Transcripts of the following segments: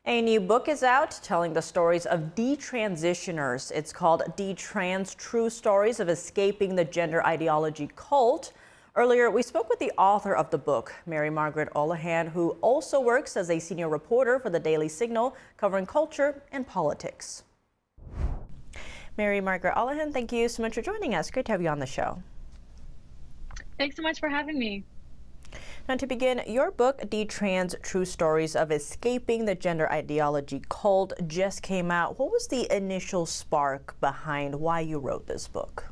A new book is out telling the stories of detransitioners. It's called דה-טראנס, True Stories of Escaping the Gender Ideology Cult. Earlier, we spoke with the author of the book, Mרגרט Oulоהאן, who also works as a senior reporter for the Daily Signal, covering culture and politics. Mרגרט Oulоהאൻ, thank you so much for joining us. Great to have you on the show. Thanks so much for having me. Now, to begin, your book, דה-טראנס, True Stories of Escaping the Gender Ideology Cult, just came out. What was the initial spark behind why you wrote this book?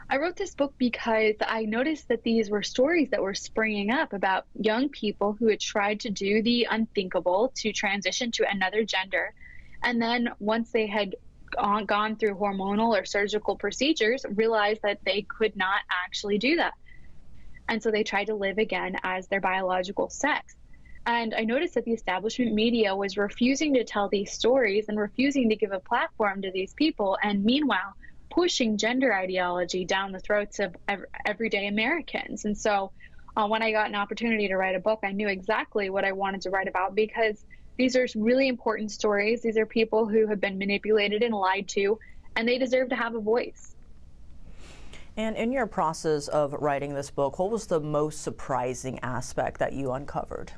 I wrote this book because I noticed that these were stories that were springing up about young people who had tried to do the unthinkable, to transition to another gender. And then once they had gone through hormonal or surgical procedures, realized that they could not actually do that. And so they tried to live again as their biological sex. And I noticed that the establishment media was refusing to tell these stories and refusing to give a platform to these people, and meanwhile pushing gender ideology down the throats of everyday Americans. And so when I got an opportunity to write a book, I knew exactly what I wanted to write about, because these are really important stories. These are people who have been manipulated and lied to, and they deserve to have a voice. And in your process of writing this book, what was the most surprising aspect that you uncovered?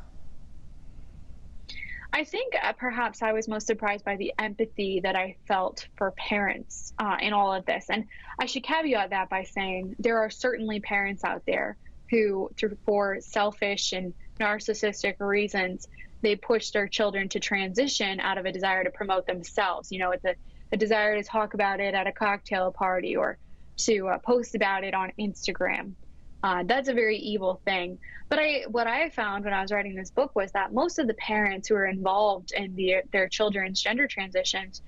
I think perhaps I was most surprised by the empathy that I felt for parents in all of this. And I should caveat that by saying there are certainly parents out there who, for selfish and narcissistic reasons, they push their children to transition out of a desire to promote themselves. You know, it's a desire to talk about it at a cocktail party or to post about it on Instagram. That's a very evil thing. But what I found when I was writing this book was that most of the parents who were involved in their children's gender transitions,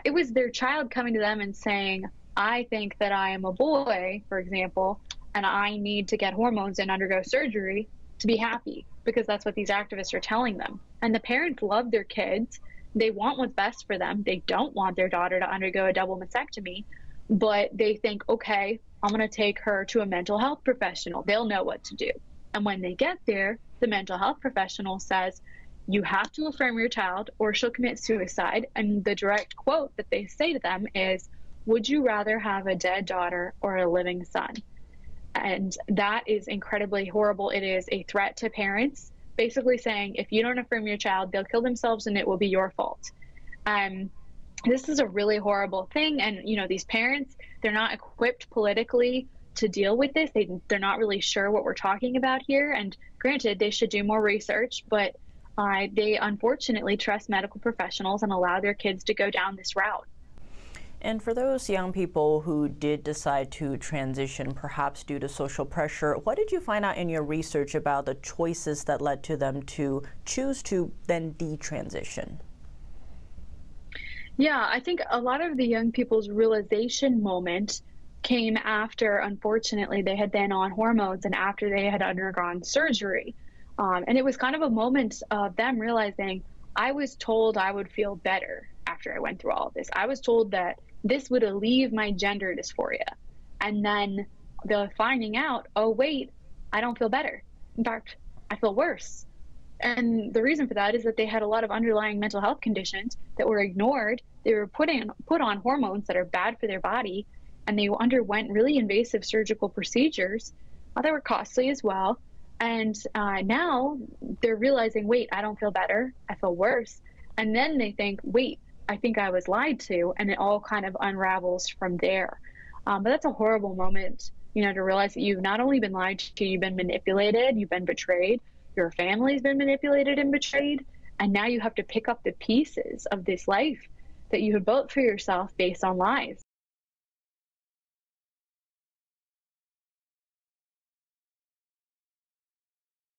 it was their child coming to them and saying, I think that I am a boy, for example, and I need to get hormones and undergo surgery to be happy, because that's what these activists are telling them. And the parents love their kids. They want what's best for them. They don't want their daughter to undergo a double mastectomy. But they think, okay, I'm going to take her to a mental health professional. They'll know what to do. And when they get there, the mental health professional says, you have to affirm your child or she'll commit suicide. And the direct quote that they say to them is, would you rather have a dead daughter or a living son? And that is incredibly horrible. It is a threat to parents, basically saying, if you don't affirm your child, they'll kill themselves and it will be your fault. This is a really horrible thing. And, you know, these parents, they're not equipped politically to deal with this. They're not really sure what we're talking about here. And granted, they should do more research, but they unfortunately trust medical professionals and allow their kids to go down this route. And for those young people who did decide to transition, perhaps due to social pressure, what did you find out in your research about the choices that led to them to choose to then detransition? Yeah, I think a lot of the young people's realization moment came after, unfortunately, they had been on hormones and after they had undergone surgery. And it was kind of a moment of them realizing, I was told I would feel better after I went through all of this. I was told that this would alleviate my gender dysphoria. And then the finding out, oh, wait, I don't feel better. In fact, I feel worse. And the reason for that is that they had a lot of underlying mental health conditions that were ignored. They were put on hormones that are bad for their body, and they underwent really invasive surgical procedures that were costly as well. And now they're realizing, wait, I don't feel better, I feel worse. And then they think, wait, I think I was lied to, and it all kind of unravels from there. But that's a horrible moment, you know, to realize that you've not only been lied to, you've been manipulated, you've been betrayed, your family's been manipulated and betrayed, and now you have to pick up the pieces of this life that you have built for yourself based on lies.